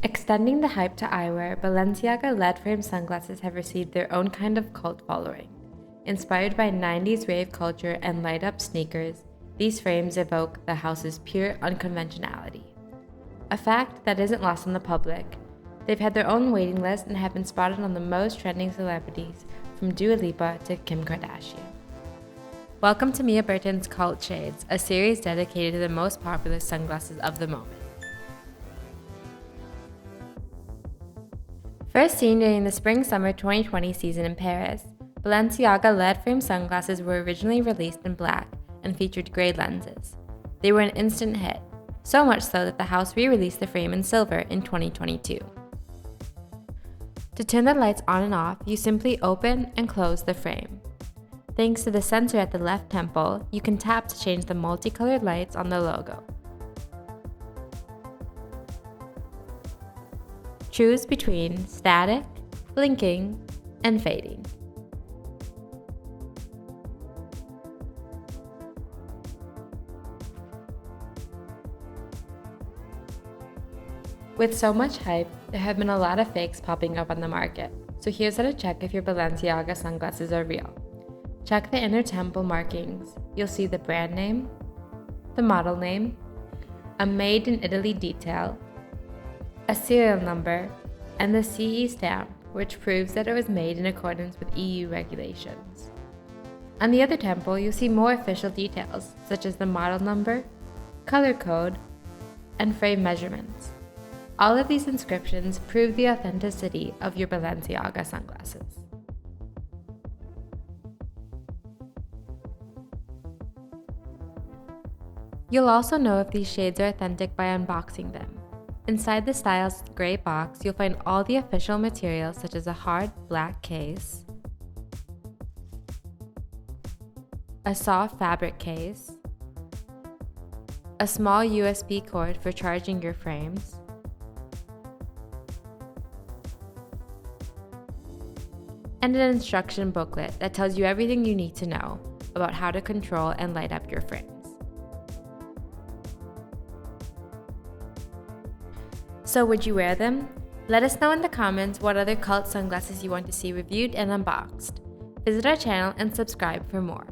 Extending the hype to eyewear, Balenciaga lead-frame sunglasses have received their own kind of cult following. Inspired by 90s rave culture and light-up sneakers, these frames evoke the house's pure unconventionality. A fact that isn't lost on the public. They've had their own waiting list and have been spotted on the most trending celebrities, from Dua Lipa to Kim Kardashian. Welcome to Mia Burton's Cult Shades, a series dedicated to the most popular sunglasses of the moment. First seen during the spring-summer 2020 season in Paris, Balenciaga lead-frame sunglasses were originally released in black and featured gray lenses. They were an instant hit, so much so that the house re-released the frame in silver in 2022. To turn the lights on and off, you simply open and close the frame. Thanks to the sensor at the left temple, you can tap to change the multicolored lights on the logo. Choose between static, blinking, and fading. With so much hype, there have been a lot of fakes popping up on the market, so here's how to check if your Balenciaga sunglasses are real. Check the inner temple markings. You'll see the brand name, the model name, a Made in Italy detail, a serial number, and the CE stamp, which proves that it was made in accordance with EU regulations. On the other temple, you'll see more official details, such as the model number, color code, and frame measurements. All of these inscriptions prove the authenticity of your Balenciaga sunglasses. You'll also know if these shades are authentic by unboxing them. Inside the style's gray box, you'll find all the official materials such as a hard black case, a soft fabric case, a small USB cord for charging your frames, and an instruction booklet that tells you everything you need to know about how to control and light up your frames. So would you wear them? Let us know in the comments what other cult sunglasses you want to see reviewed and unboxed. Visit our channel and subscribe for more.